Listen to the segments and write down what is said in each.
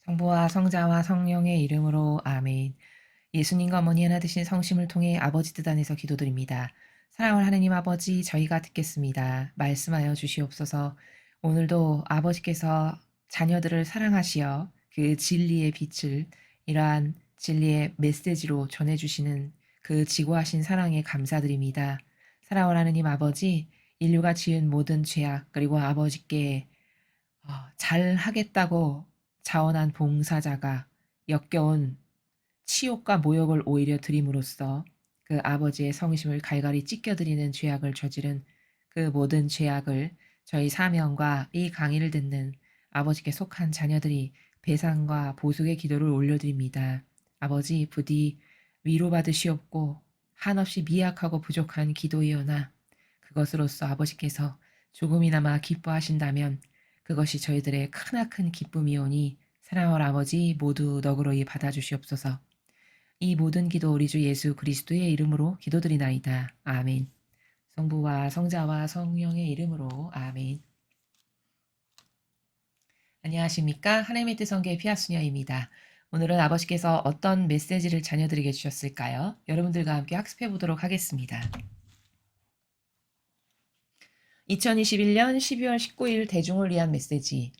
성부와 성자와 성령의 이름으로 아멘. 예수님과 어머니 하나 되신 성심을 통해 아버지 뜻 안에서 기도드립니다. 사랑하는 하느님 아버지, 저희가 듣겠습니다. 말씀하여 주시옵소서. 오늘도 아버지께서 자녀들을 사랑하시어 그 진리의 빛을 이러한 진리의 메시지로 전해주시는 그 지고하신 사랑에 감사드립니다. 사랑하는 하느님 아버지, 인류가 지은 모든 죄악 그리고 아버지께 잘하겠다고 자원한 봉사자가 역겨운 치욕과 모욕을 오히려 드림으로써 그 아버지의 성심을 갈갈이 찢겨드리는 죄악을 저지른 그 모든 죄악을 저희 사명과 이 강의를 듣는 아버지께 속한 자녀들이 배상과 보속의 기도를 올려드립니다. 아버지 부디 위로받으시옵고 한없이 미약하고 부족한 기도이오나 그것으로써 아버지께서 조금이나마 기뻐하신다면 그것이 저희들의 크나큰 기쁨이오니 사랑하는 아버지 모두 너그러이 받아주시옵소서. 이 모든 기도 우리 주 예수 그리스도의 이름으로 기도드리나이다. 아멘. 성부와 성자와 성령의 이름으로 아멘. 안녕하십니까? 하나님의 뜻 성교의 피아수녀입니다. 오늘은 아버지께서 어떤 메시지를 자녀들에게 주셨을까요? 여러분들과 함께 학습해 보도록 하겠습니다. 2021년 12월 19일 대중을 위한 메시지.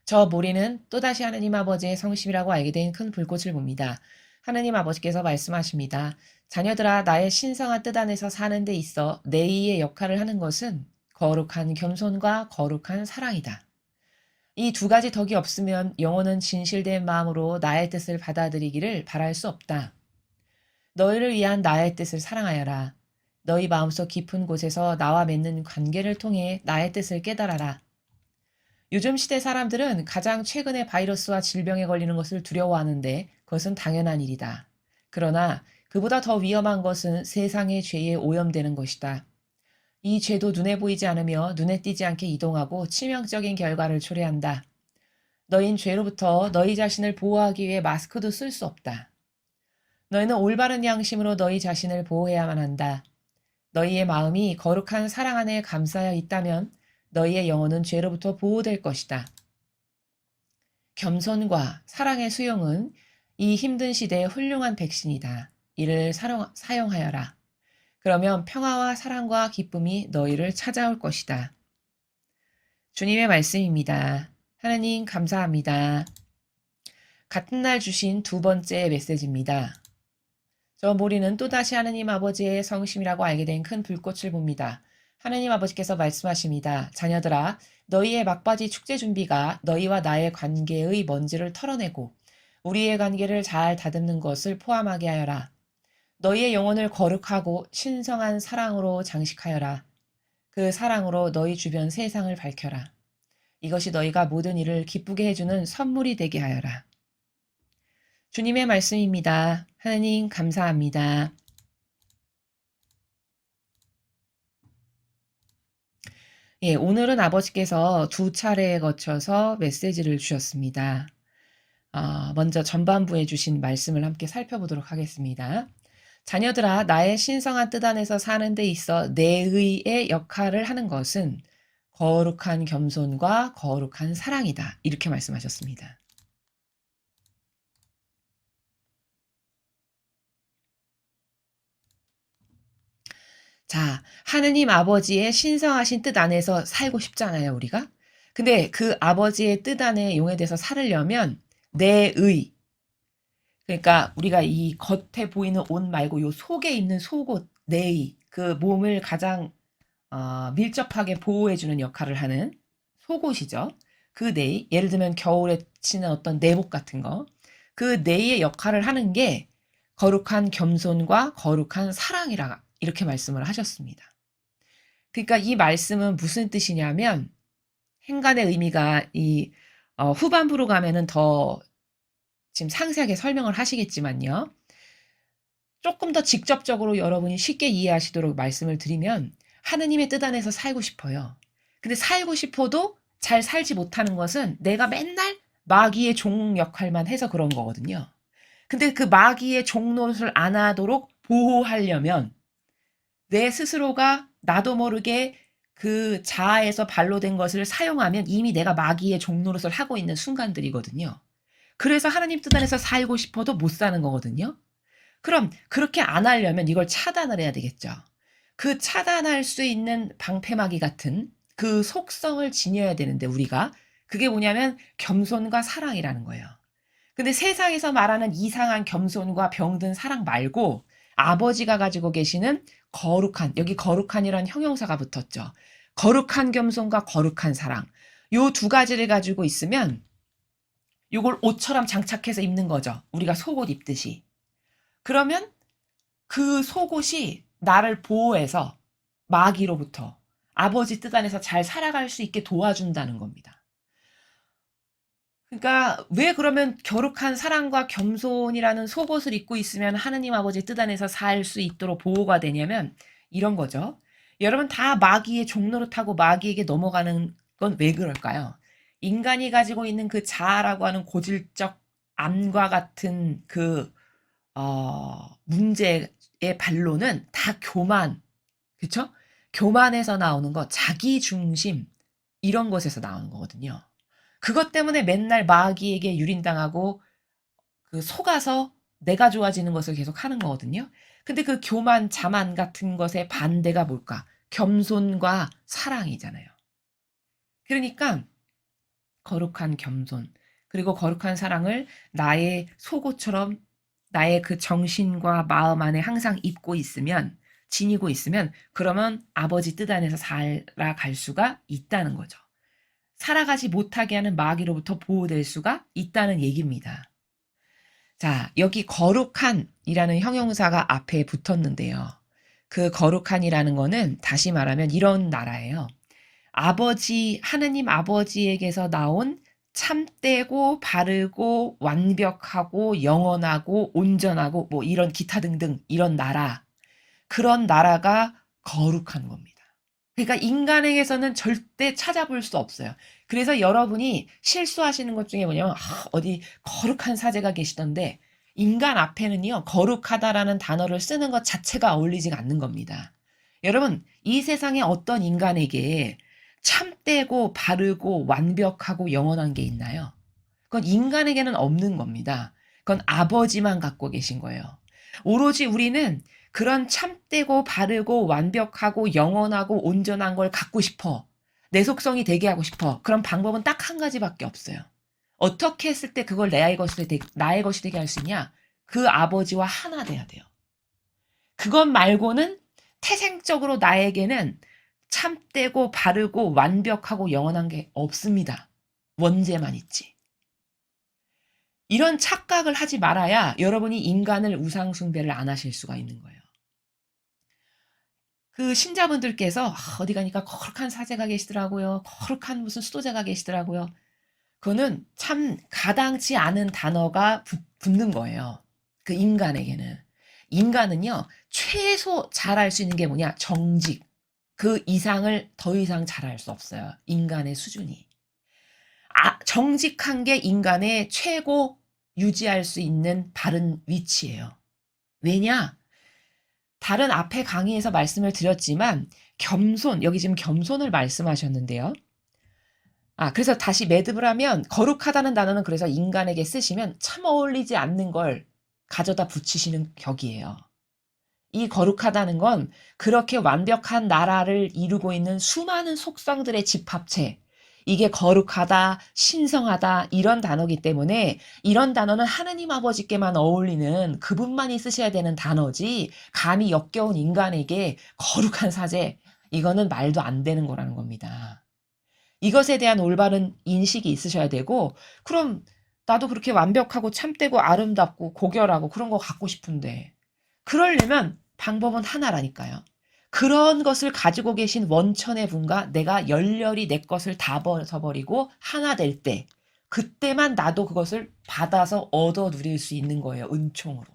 저 모리는 또다시 하느님 아버지의 성심이라고 알게 된 큰 불꽃을 봅니다. 하느님 아버지께서 말씀하십니다. 자녀들아, 나의 신성한 뜻 안에서 사는 데 있어 내의의 역할을 하는 것은 거룩한 겸손과 거룩한 사랑이다. 이 두 가지 덕이 없으면 영혼은 진실된 마음으로 나의 뜻을 받아들이기를 바랄 수 없다. 너희를 위한 나의 뜻을 사랑하여라. 너희 마음속 깊은 곳에서 나와 맺는 관계를 통해 나의 뜻을 깨달아라. 요즘 시대 사람들은 가장 최근에 바이러스와 질병에 걸리는 것을 두려워하는데 그것은 당연한 일이다. 그러나 그보다 더 위험한 것은 세상의 죄에 오염되는 것이다. 이 죄도 눈에 보이지 않으며 눈에 띄지 않게 이동하고 치명적인 결과를 초래한다. 너희는 죄로부터 너희 자신을 보호하기 위해 마스크도 쓸 수 없다. 너희는 올바른 양심으로 너희 자신을 보호해야만 한다. 너희의 마음이 거룩한 사랑 안에 감싸여 있다면 너희의 영혼은 죄로부터 보호될 것이다. 겸손과 사랑의 수용은 이 힘든 시대의 훌륭한 백신이다. 이를 사용하여라. 그러면 평화와 사랑과 기쁨이 너희를 찾아올 것이다. 주님의 말씀입니다. 하나님 감사합니다. 같은 날 주신 두 번째 메시지입니다. 저 모리는 또다시 하느님 아버지의 성심이라고 알게 된 큰 불꽃을 봅니다. 하느님 아버지께서 말씀하십니다. 자녀들아, 너희의 막바지 축제 준비가 너희와 나의 관계의 먼지를 털어내고 우리의 관계를 잘 다듬는 것을 포함하게 하여라. 너희의 영혼을 거룩하고 신성한 사랑으로 장식하여라. 그 사랑으로 너희 주변 세상을 밝혀라. 이것이 너희가 모든 일을 기쁘게 해주는 선물이 되게 하여라. 주님의 말씀입니다. 하나님 감사합니다. 예, 오늘은 아버지께서 두 차례에 거쳐서 메시지를 주셨습니다. 먼저 전반부에 주신 말씀을 함께 살펴보도록 하겠습니다. 자녀들아, 나의 신성한 뜻 안에서 사는 데 있어 내의의 역할을 하는 것은 거룩한 겸손과 거룩한 사랑이다. 이렇게 말씀하셨습니다. 자, 하느님 아버지의 신성하신 뜻 안에서 살고 싶잖아요, 우리가. 근데 그 아버지의 뜻 안에 용해돼서 살으려면 내의, 그러니까 우리가 이 겉에 보이는 옷 말고 요 속에 있는 속옷, 내의, 그 몸을 가장 밀접하게 보호해주는 역할을 하는 속옷이죠. 그 내의, 예를 들면 겨울에 치는 어떤 내복 같은 거, 그 내의 역할을 하는 게 거룩한 겸손과 거룩한 사랑이라 이렇게 말씀을 하셨습니다. 그러니까 이 말씀은 무슨 뜻이냐면 행간의 의미가 이 후반부로 가면은 더 지금 상세하게 설명을 하시겠지만요. 조금 더 직접적으로 여러분이 쉽게 이해하시도록 말씀을 드리면 하느님의 뜻 안에서 살고 싶어요. 근데 살고 싶어도 잘 살지 못하는 것은 내가 맨날 마귀의 종 역할만 해서 그런 거거든요. 근데 그 마귀의 종 노릇을 안 하도록 보호하려면 내 스스로가 나도 모르게 그 자아에서 발로된 것을 사용하면 이미 내가 마귀의 종노릇을 하고 있는 순간들이거든요. 그래서 하나님 뜻 안에서 살고 싶어도 못 사는 거거든요. 그럼 그렇게 안 하려면 이걸 차단을 해야 되겠죠. 그 차단할 수 있는 방패막이 같은 그 속성을 지녀야 되는데 우리가 그게 뭐냐면 겸손과 사랑이라는 거예요. 근데 세상에서 말하는 이상한 겸손과 병든 사랑 말고 아버지가 가지고 계시는 거룩한, 여기 거룩한이라는 형용사가 붙었죠. 거룩한 겸손과 거룩한 사랑. 요 두 가지를 가지고 있으면 요걸 옷처럼 장착해서 입는 거죠. 우리가 속옷 입듯이. 그러면 그 속옷이 나를 보호해서 마귀로부터 아버지 뜻 안에서 잘 살아갈 수 있게 도와준다는 겁니다. 그러니까 왜 그러면 거룩한 사랑과 겸손이라는 속옷을 입고 있으면 하느님 아버지 뜻 안에서 살 수 있도록 보호가 되냐면 이런 거죠. 여러분 다 마귀의 종노릇하고 마귀에게 넘어가는 건 왜 그럴까요? 인간이 가지고 있는 그 자아라고 하는 고질적 암과 같은 그 문제의 반론은 다 교만, 그쵸? 교만에서 나오는 거, 자기 중심 이런 것에서 나오는 거거든요. 그것 때문에 맨날 마귀에게 유린당하고 그 속아서 내가 좋아지는 것을 계속 하는 거거든요. 근데 그 교만, 자만 같은 것의 반대가 뭘까? 겸손과 사랑이잖아요. 그러니까 거룩한 겸손, 그리고 거룩한 사랑을 나의 속옷처럼 나의 그 정신과 마음 안에 항상 입고 있으면, 지니고 있으면, 그러면 아버지 뜻 안에서 살아갈 수가 있다는 거죠. 살아가지 못하게 하는 마귀로부터 보호될 수가 있다는 얘기입니다. 자, 여기 거룩한이라는 형용사가 앞에 붙었는데요. 그 거룩한이라는 거는 다시 말하면 이런 나라예요. 아버지, 하느님 아버지에게서 나온 참되고 바르고 완벽하고 영원하고 온전하고 뭐 이런 기타 등등 이런 나라. 그런 나라가 거룩한 겁니다. 그러니까 인간에게서는 절대 찾아볼 수 없어요. 그래서 여러분이 실수하시는 것 중에 뭐냐면 어디 거룩한 사제가 계시던데 인간 앞에는요 거룩하다라는 단어를 쓰는 것 자체가 어울리지가 않는 겁니다. 여러분 이 세상에 어떤 인간에게 참되고 바르고 완벽하고 영원한 게 있나요? 그건 인간에게는 없는 겁니다. 그건 아버지만 갖고 계신 거예요. 오로지 우리는 그런 참되고 바르고 완벽하고 영원하고 온전한 걸 갖고 싶어. 내 속성이 되게 하고 싶어. 그런 방법은 딱 한 가지밖에 없어요. 어떻게 했을 때 그걸 나의 것이 되게 할 수 있냐? 그 아버지와 하나 돼야 돼요. 그것 말고는 태생적으로 나에게는 참되고 바르고 완벽하고 영원한 게 없습니다. 원죄만 있지. 이런 착각을 하지 말아야 여러분이 인간을 우상숭배를 안 하실 수가 있는 거예요. 그 신자분들께서 어디 가니까 거룩한 사제가 계시더라고요. 거룩한 무슨 수도자가 계시더라고요. 그거는 참 가당치 않은 단어가 붙는 거예요. 그 인간에게는. 인간은요, 최소 잘할 수 있는 게 뭐냐? 정직. 그 이상을 더 이상 잘할 수 없어요. 인간의 수준이. 정직한 게 인간의 최고 유지할 수 있는 바른 위치예요. 왜냐? 다른 앞에 강의에서 말씀을 드렸지만 겸손, 여기 지금 겸손을 말씀하셨는데요. 그래서 다시 매듭을 하면 거룩하다는 단어는 그래서 인간에게 쓰시면 참 어울리지 않는 걸 가져다 붙이시는 격이에요. 이 거룩하다는 건 그렇게 완벽한 나라를 이루고 있는 수많은 속성들의 집합체, 이게 거룩하다, 신성하다 이런 단어기 때문에 이런 단어는 하느님 아버지께만 어울리는 그분만이 쓰셔야 되는 단어지 감히 역겨운 인간에게 거룩한 사제 이거는 말도 안 되는 거라는 겁니다. 이것에 대한 올바른 인식이 있으셔야 되고 그럼 나도 그렇게 완벽하고 참되고 아름답고 고결하고 그런 거 갖고 싶은데 그러려면 방법은 하나라니까요. 그런 것을 가지고 계신 원천의 분과 내가 열렬히 내 것을 다 벗어버리고 하나 될 때, 그때만 나도 그것을 받아서 얻어 누릴 수 있는 거예요. 은총으로.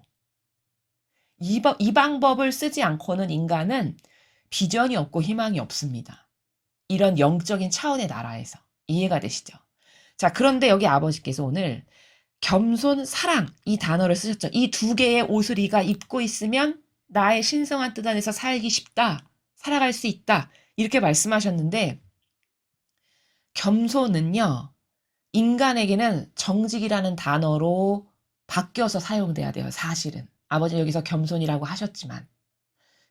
이 방법을 쓰지 않고는 인간은 비전이 없고 희망이 없습니다. 이런 영적인 차원의 나라에서. 이해가 되시죠? 자, 그런데 여기 아버지께서 오늘 겸손, 사랑 이 단어를 쓰셨죠. 이 두 개의 옷을 이가 입고 있으면 나의 신성한 뜻 안에서 살기 쉽다. 살아갈 수 있다. 이렇게 말씀하셨는데 겸손은요. 인간에게는 정직이라는 단어로 바뀌어서 사용돼야 돼요. 사실은. 아버지 여기서 겸손이라고 하셨지만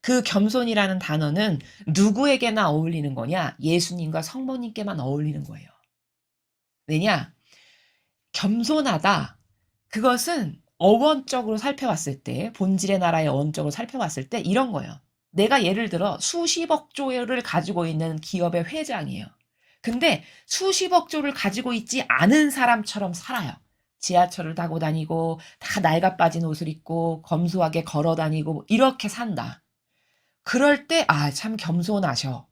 그 겸손이라는 단어는 누구에게나 어울리는 거냐? 예수님과 성모님께만 어울리는 거예요. 왜냐? 겸손하다. 그것은 어원적으로 살펴봤을 때, 본질의 나라의 어원적으로 살펴봤을 때 이런 거예요. 내가 예를 들어 수십억 조를 가지고 있는 기업의 회장이에요. 근데 수십억 조를 가지고 있지 않은 사람처럼 살아요. 지하철을 타고 다니고 다 낡아 빠진 옷을 입고 검소하게 걸어 다니고 이렇게 산다. 그럴 때 참 겸손하셔.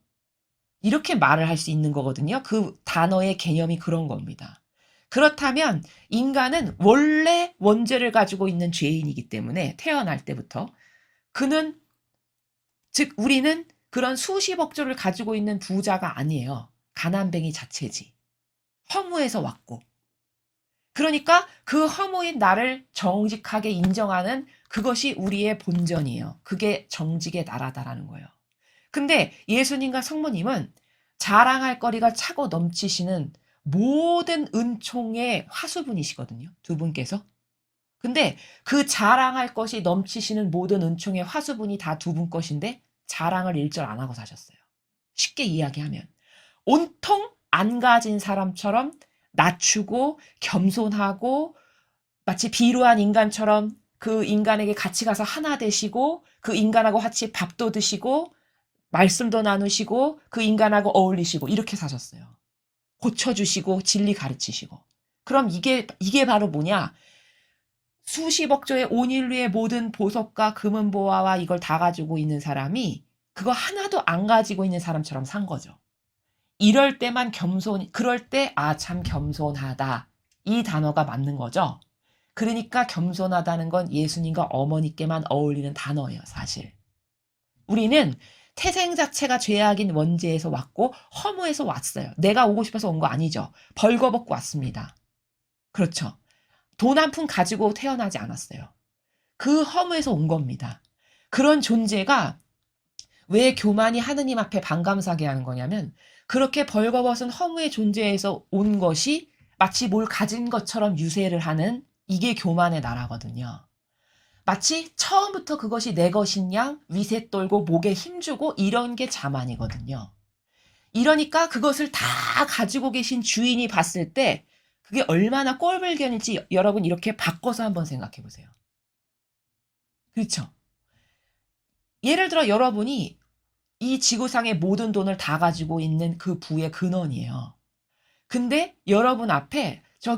이렇게 말을 할 수 있는 거거든요. 그 단어의 개념이 그런 겁니다. 그렇다면 인간은 원래 원죄를 가지고 있는 죄인이기 때문에 태어날 때부터 그는 즉 우리는 그런 수십억 조를 가지고 있는 부자가 아니에요. 가난뱅이 자체지. 허무에서 왔고. 그러니까 그 허무인 나를 정직하게 인정하는 그것이 우리의 본전이에요. 그게 정직의 나라다라는 거예요. 근데 예수님과 성모님은 자랑할 거리가 차고 넘치시는 모든 은총의 화수분이시거든요. 두 분께서. 근데 그 자랑할 것이 넘치시는 모든 은총의 화수분이 다 두 분 것인데 자랑을 일절 안 하고 사셨어요. 쉽게 이야기하면 온통 안 가진 사람처럼 낮추고 겸손하고 마치 비루한 인간처럼 그 인간에게 같이 가서 하나 되시고 그 인간하고 같이 밥도 드시고 말씀도 나누시고 그 인간하고 어울리시고 이렇게 사셨어요. 고쳐주시고 진리 가르치시고. 그럼 이게 바로 뭐냐? 수십억 조의 온 인류의 모든 보석과 금은 보화와 이걸 다 가지고 있는 사람이 그거 하나도 안 가지고 있는 사람처럼 산 거죠. 이럴 때만 그럴 때 참 겸손하다. 이 단어가 맞는 거죠. 그러니까 겸손하다는 건 예수님과 어머니께만 어울리는 단어예요, 사실. 우리는 태생 자체가 죄악인 원죄에서 왔고 허무에서 왔어요. 내가 오고 싶어서 온 거 아니죠. 벌거벗고 왔습니다. 그렇죠. 돈 한 푼 가지고 태어나지 않았어요. 그 허무에서 온 겁니다. 그런 존재가 왜 교만이 하느님 앞에 반감사게 하는 거냐면 그렇게 벌거벗은 허무의 존재에서 온 것이 마치 뭘 가진 것처럼 유세를 하는 이게 교만의 나라거든요. 마치 처음부터 그것이 내 것인 양 위세 떨고 목에 힘주고 이런 게 자만이거든요. 이러니까 그것을 다 가지고 계신 주인이 봤을 때 그게 얼마나 꼴불견일지 여러분 이렇게 바꿔서 한번 생각해 보세요. 그렇죠? 예를 들어 여러분이 이 지구상의 모든 돈을 다 가지고 있는 그 부의 근원이에요. 근데 여러분 앞에 저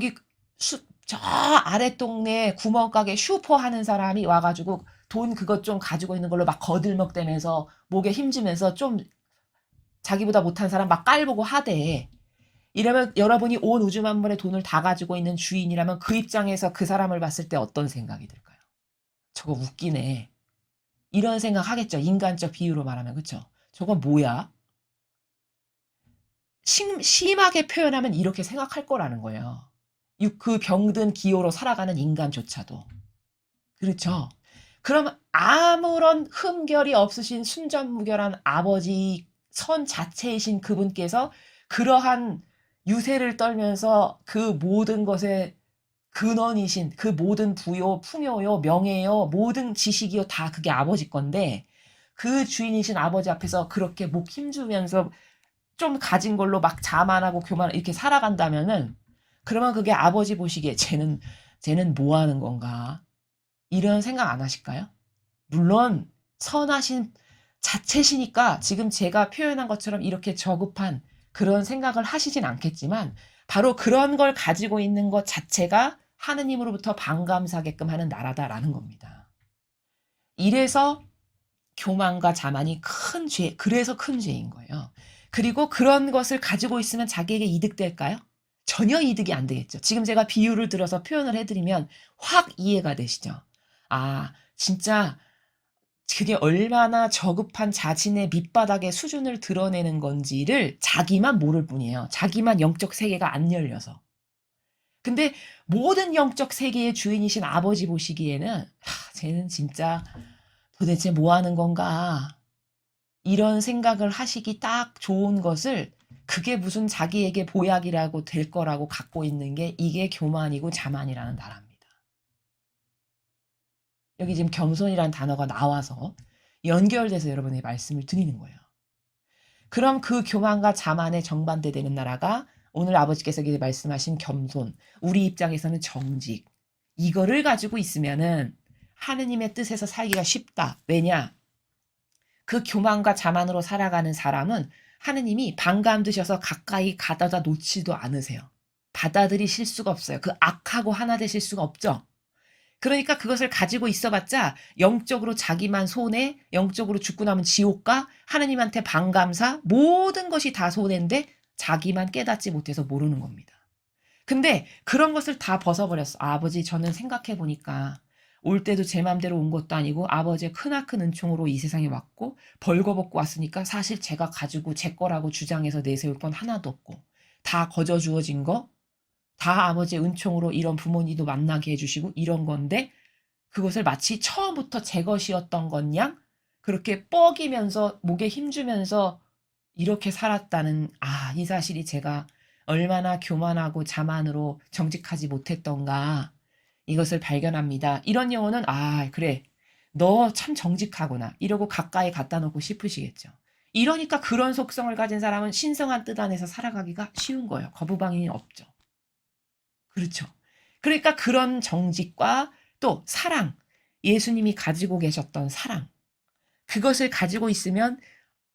아래 동네 구멍가게 슈퍼 하는 사람이 와가지고 돈 그것 좀 가지고 있는 걸로 막 거들먹대면서 목에 힘주면서 좀 자기보다 못한 사람 막 깔보고 하대. 이러면 여러분이 온 우주 만물의 돈을 다 가지고 있는 주인이라면 그 입장에서 그 사람을 봤을 때 어떤 생각이 들까요? 저거 웃기네. 이런 생각 하겠죠. 인간적 비유로 말하면 그쵸? 저거 뭐야? 심하게 표현하면 이렇게 생각할 거라는 거예요. 그 병든 기호로 살아가는 인간조차도. 그렇죠. 그럼 아무런 흠결이 없으신 순전무결한 아버지 선 자체이신 그분께서 그러한 유세를 떨면서 그 모든 것의 근원이신 그 모든 부요, 풍요요, 명예요, 모든 지식이요 다 그게 아버지 건데 그 주인이신 아버지 앞에서 그렇게 목 힘주면서 좀 가진 걸로 막 자만하고 교만 이렇게 살아간다면은 그러면 그게 아버지 보시기에 쟤는 뭐 하는 건가? 이런 생각 안 하실까요? 물론 선하신 자체시니까 지금 제가 표현한 것처럼 이렇게 저급한 그런 생각을 하시진 않겠지만 바로 그런 걸 가지고 있는 것 자체가 하느님으로부터 반감사게끔 하는 나라다라는 겁니다. 이래서 교만과 자만이 큰 죄, 그래서 큰 죄인 거예요. 그리고 그런 것을 가지고 있으면 자기에게 이득될까요? 전혀 이득이 안 되겠죠. 지금 제가 비유를 들어서 표현을 해드리면 확 이해가 되시죠? 진짜 그게 얼마나 저급한 자신의 밑바닥의 수준을 드러내는 건지를 자기만 모를 뿐이에요. 자기만 영적 세계가 안 열려서. 근데 모든 영적 세계의 주인이신 아버지 보시기에는 쟤는 진짜 도대체 뭐 하는 건가? 이런 생각을 하시기 딱 좋은 것을 그게 무슨 자기에게 보약이라고 될 거라고 갖고 있는 게 이게 교만이고 자만이라는 나라입니다. 여기 지금 겸손이라는 단어가 나와서 연결돼서 여러분의 말씀을 드리는 거예요. 그럼 그 교만과 자만에 정반대 되는 나라가 오늘 아버지께서 말씀하신 겸손, 우리 입장에서는 정직. 이거를 가지고 있으면은 하느님의 뜻에서 살기가 쉽다. 왜냐? 그 교만과 자만으로 살아가는 사람은 하느님이 반감 드셔서 가까이 가다다 놓지도 않으세요. 받아들이실 수가 없어요. 그 악하고 하나 되실 수가 없죠. 그러니까 그것을 가지고 있어봤자 영적으로 자기만 손해, 영적으로 죽고 나면 지옥과 하느님한테 반감사, 모든 것이 다 손해인데 자기만 깨닫지 못해서 모르는 겁니다. 근데 그런 것을 다 벗어버렸어. 아버지, 저는 생각해보니까 올 때도 제 맘대로 온 것도 아니고 아버지의 크나큰 은총으로 이 세상에 왔고 벌거벗고 왔으니까 사실 제가 가지고 제 거라고 주장해서 내세울 건 하나도 없고 다 거저 주어진 거, 다 아버지의 은총으로 이런 부모님도 만나게 해주시고 이런 건데 그것을 마치 처음부터 제 것이었던 것 양 그렇게 뻐기면서 목에 힘주면서 이렇게 살았다는 이 사실이 제가 얼마나 교만하고 자만으로 정직하지 못했던가 이것을 발견합니다. 이런 영혼은 그래 너 참 정직하구나 이러고 가까이 갖다 놓고 싶으시겠죠. 이러니까 그런 속성을 가진 사람은 신성한 뜻 안에서 살아가기가 쉬운 거예요. 거부방이 없죠. 그렇죠. 그러니까 그런 정직과 또 사랑, 예수님이 가지고 계셨던 사랑, 그것을 가지고 있으면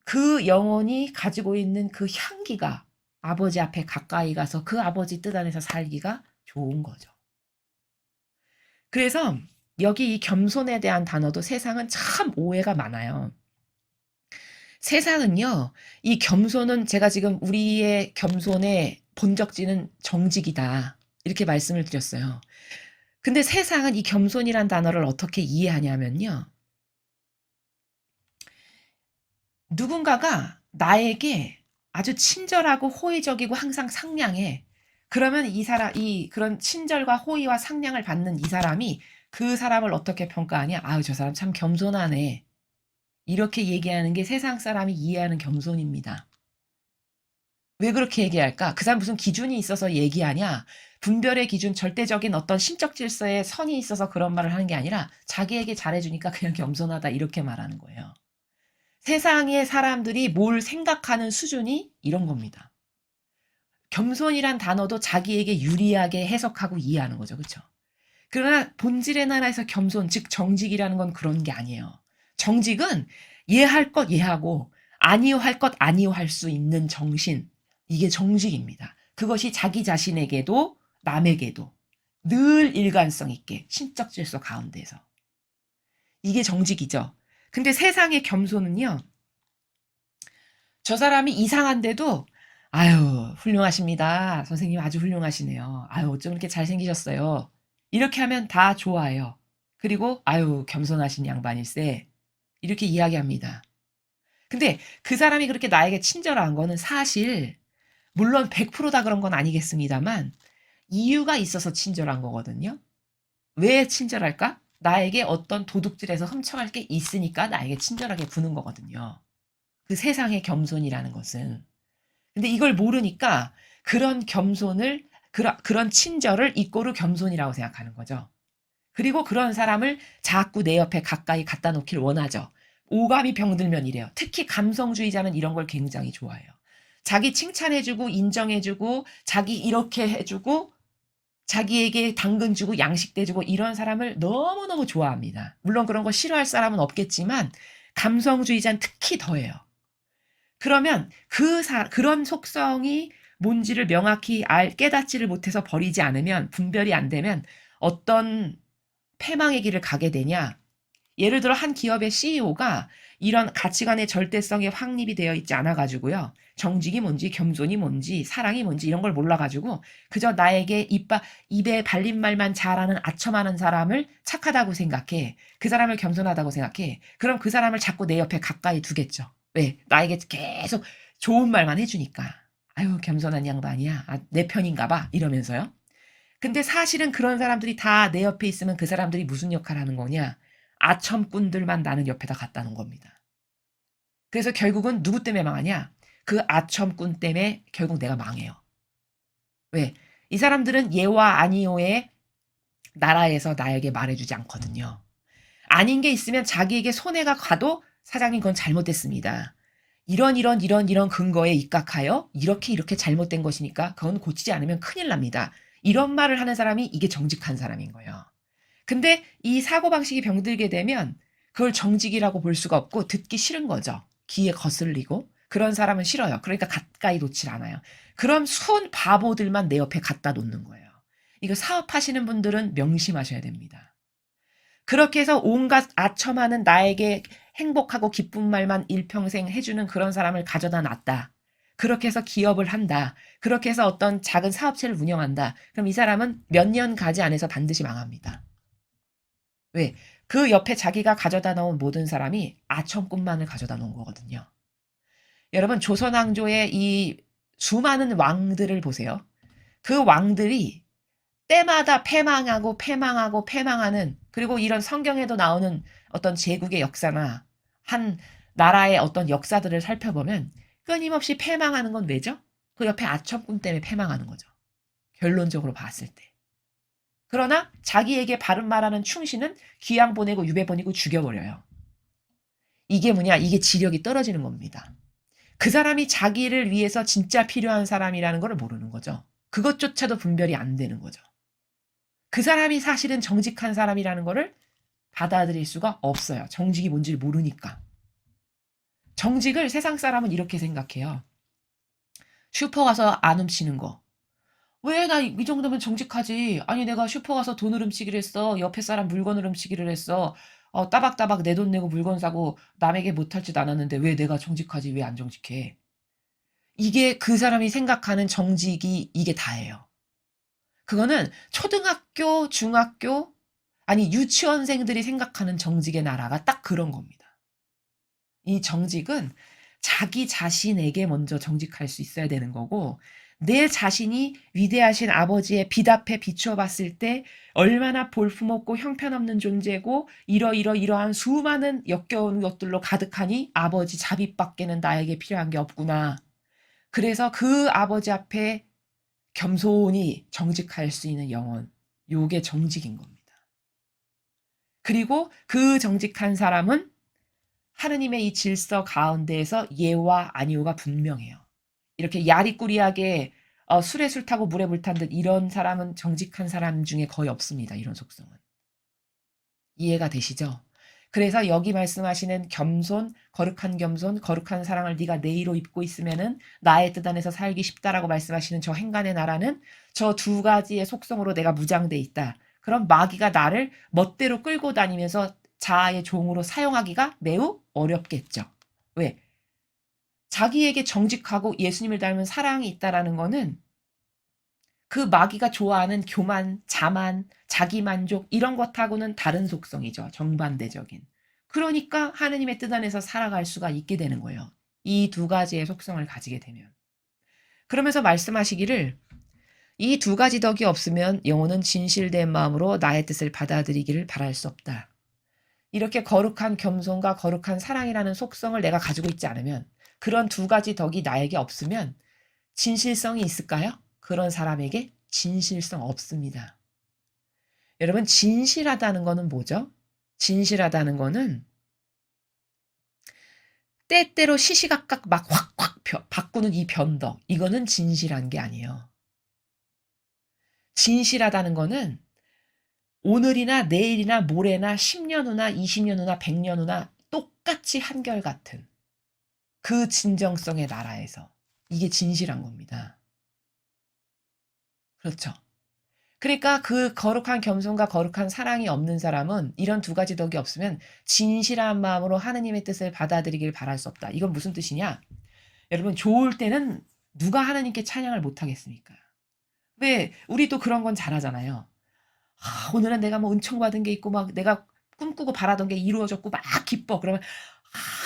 그 영혼이 가지고 있는 그 향기가 아버지 앞에 가까이 가서 그 아버지 뜻 안에서 살기가 좋은 거죠. 그래서 여기 이 겸손에 대한 단어도 세상은 참 오해가 많아요. 세상은요, 이 겸손은 제가 지금 우리의 겸손의 본적지는 정직이다. 이렇게 말씀을 드렸어요. 근데 세상은 이 겸손이란 단어를 어떻게 이해하냐면요. 누군가가 나에게 아주 친절하고 호의적이고 항상 상냥해. 그러면 그런 친절과 호의와 상냥을 받는 이 사람이 그 사람을 어떻게 평가하냐? 저 사람 참 겸손하네. 이렇게 얘기하는 게 세상 사람이 이해하는 겸손입니다. 왜 그렇게 얘기할까? 그 사람 무슨 기준이 있어서 얘기하냐? 분별의 기준, 절대적인 어떤 신적 질서에 선이 있어서 그런 말을 하는 게 아니라 자기에게 잘해주니까 그냥 겸손하다 이렇게 말하는 거예요. 세상의 사람들이 뭘 생각하는 수준이 이런 겁니다. 겸손이란 단어도 자기에게 유리하게 해석하고 이해하는 거죠. 그렇죠? 그러나 본질의 나라에서 겸손, 즉 정직이라는 건 그런 게 아니에요. 정직은 예할 것 예하고 아니요 할 것 아니요 할 수 있는 정신, 이게 정직입니다. 그것이 자기 자신에게도 남에게도 늘 일관성 있게 신적 질서 가운데서. 이게 정직이죠. 근데 세상의 겸손은요. 저 사람이 이상한데도 훌륭하십니다. 선생님 아주 훌륭하시네요. 어쩜 이렇게 잘생기셨어요. 이렇게 하면 다 좋아해요. 그리고 겸손하신 양반일세. 이렇게 이야기합니다. 근데 그 사람이 그렇게 나에게 친절한 거는 사실 물론 100%다 그런 건 아니겠습니다만 이유가 있어서 친절한 거거든요. 왜 친절할까? 나에게 어떤 도둑질에서 훔쳐갈 게 있으니까 나에게 친절하게 구는 거거든요. 그 세상의 겸손이라는 것은. 근데 이걸 모르니까 그런 겸손을, 그런 친절을 이꼬르 겸손이라고 생각하는 거죠. 그리고 그런 사람을 자꾸 내 옆에 가까이 갖다 놓길 원하죠. 오감이 병들면 이래요. 특히 감성주의자는 이런 걸 굉장히 좋아해요. 자기 칭찬해주고 인정해주고 자기 이렇게 해주고 자기에게 당근 주고 양식 대주고 이런 사람을 너무너무 좋아합니다. 물론 그런 거 싫어할 사람은 없겠지만 감성주의자는 특히 더해요. 그러면 그런 속성이 뭔지를 명확히 깨닫지를 못해서 버리지 않으면 분별이 안 되면 어떤 패망의 길을 가게 되냐? 예를 들어 한 기업의 CEO가 이런 가치관의 절대성에 확립이 되어 있지 않아 가지고요. 정직이 뭔지 겸손이 뭔지 사랑이 뭔지 이런 걸 몰라 가지고 그저 나에게 입에 발린 말만 잘하는 아첨하는 사람을 착하다고 생각해. 그 사람을 겸손하다고 생각해. 그럼 그 사람을 자꾸 내 옆에 가까이 두겠죠. 왜? 나에게 계속 좋은 말만 해주니까. 겸손한 양반이야. 내 편인가 봐. 이러면서요. 근데 사실은 그런 사람들이 다 내 옆에 있으면 그 사람들이 무슨 역할을 하는 거냐? 아첨꾼들만 나는 옆에다 갖다 놓은 겁니다. 그래서 결국은 누구 때문에 망하냐? 그 아첨꾼 때문에 결국 내가 망해요. 왜? 이 사람들은 예와 아니오의 나라에서 나에게 말해주지 않거든요. 아닌 게 있으면 자기에게 손해가 가도 사장님 그건 잘못됐습니다. 이런 근거에 입각하여 이렇게 잘못된 것이니까 그건 고치지 않으면 큰일 납니다. 이런 말을 하는 사람이 이게 정직한 사람인 거예요. 근데 이 사고방식이 병들게 되면 그걸 정직이라고 볼 수가 없고 듣기 싫은 거죠. 귀에 거슬리고. 그런 사람은 싫어요. 그러니까 가까이 놓질 않아요. 그럼 순 바보들만 내 옆에 갖다 놓는 거예요. 이거 사업하시는 분들은 명심하셔야 됩니다. 그렇게 해서 온갖 아첨하는 나에게 행복하고 기쁜 말만 일평생 해주는 그런 사람을 가져다 놨다. 그렇게 해서 기업을 한다. 그렇게 해서 어떤 작은 사업체를 운영한다. 그럼 이 사람은 몇 년 가지 않아서 반드시 망합니다. 왜? 그 옆에 자기가 가져다 놓은 모든 사람이 아첨꾼만을 가져다 놓은 거거든요. 여러분 조선왕조의 이 수많은 왕들을 보세요. 그 왕들이 때마다 패망하는 그리고 이런 성경에도 나오는 어떤 제국의 역사나 한 나라의 어떤 역사들을 살펴보면 끊임없이 패망하는 건 왜죠? 그 옆에 아첨꾼 때문에 패망하는 거죠. 결론적으로 봤을 때. 그러나 자기에게 바른 말하는 충신은 귀양 보내고 유배 보내고 죽여버려요. 이게 뭐냐? 이게 지력이 떨어지는 겁니다. 그 사람이 자기를 위해서 진짜 필요한 사람이라는 걸 모르는 거죠. 그것조차도 분별이 안 되는 거죠. 그 사람이 사실은 정직한 사람이라는 거를 받아들일 수가 없어요. 정직이 뭔지 모르니까. 정직을 세상 사람은 이렇게 생각해요. 슈퍼 가서 안 훔치는 거. 왜 나 이 정도면 정직하지? 아니 내가 슈퍼 가서 돈을 훔치기를 했어. 옆에 사람 물건을 훔치기를 했어. 따박따박 내 돈 내고 물건 사고 남에게 못할 짓 않았는데 왜 내가 정직하지? 왜 안 정직해? 이게 그 사람이 생각하는 정직이 이게 다예요. 그거는 초등학교, 중학교, 아니 유치원생들이 생각하는 정직의 나라가 딱 그런 겁니다. 이 정직은 자기 자신에게 먼저 정직할 수 있어야 되는 거고 내 자신이 위대하신 아버지의 빛 앞에 비추어 봤을 때 얼마나 볼품없고 형편없는 존재고 이러한 수많은 역겨운 것들로 가득하니 아버지 자비밖에는 나에게 필요한 게 없구나. 그래서 그 아버지 앞에 겸손히 정직할 수 있는 영혼, 요게 정직인 겁니다. 그리고 그 정직한 사람은 하느님의 이 질서 가운데에서 예와 아니오가 분명해요. 이렇게 야리꾸리하게 술에 술 타고 물에 불 탄 듯 이런 사람은 정직한 사람 중에 거의 없습니다. 이런 속성은. 이해가 되시죠? 그래서 여기 말씀하시는 겸손, 거룩한 사랑을 네가 내의로 입고 있으면은 나의 뜻 안에서 살기 쉽다라고 말씀하시는 저 행간의 나라는 저 두 가지의 속성으로 내가 무장돼 있다. 그럼 마귀가 나를 멋대로 끌고 다니면서 자아의 종으로 사용하기가 매우 어렵겠죠. 왜? 자기에게 정직하고 예수님을 닮은 사랑이 있다라는 거는 그 마귀가 좋아하는 교만, 자만, 자기만족 이런 것하고는 다른 속성이죠. 정반대적인. 그러니까 하느님의 뜻 안에서 살아갈 수가 있게 되는 거예요. 이 두 가지의 속성을 가지게 되면. 그러면서 말씀하시기를 이 두 가지 덕이 없으면 영혼은 진실된 마음으로 나의 뜻을 받아들이기를 바랄 수 없다. 이렇게 거룩한 겸손과 거룩한 사랑이라는 속성을 내가 가지고 있지 않으면 그런 두 가지 덕이 나에게 없으면 진실성이 있을까요? 그런 사람에게 진실성 없습니다. 여러분 진실하다는 거는 뭐죠? 진실하다는 거는 때때로 시시각각 막 확확 바꾸는 이 변덕 이거는 진실한 게 아니에요. 진실하다는 거는 오늘이나 내일이나 모레나 10년 후나 20년 후나 100년 후나 똑같이 한결같은 그 진정성의 나라에서 이게 진실한 겁니다. 그렇죠. 그러니까 그 거룩한 겸손과 거룩한 사랑이 없는 사람은 이런 두 가지 덕이 없으면 진실한 마음으로 하느님의 뜻을 받아들이길 바랄 수 없다. 이건 무슨 뜻이냐? 여러분 좋을 때는 누가 하나님께 찬양을 못 하겠습니까? 왜? 우리도 그런 건 잘하잖아요. 오늘은 내가 뭐 은총 받은 게 있고 막 내가 꿈꾸고 바라던 게 이루어졌고 막 기뻐. 그러면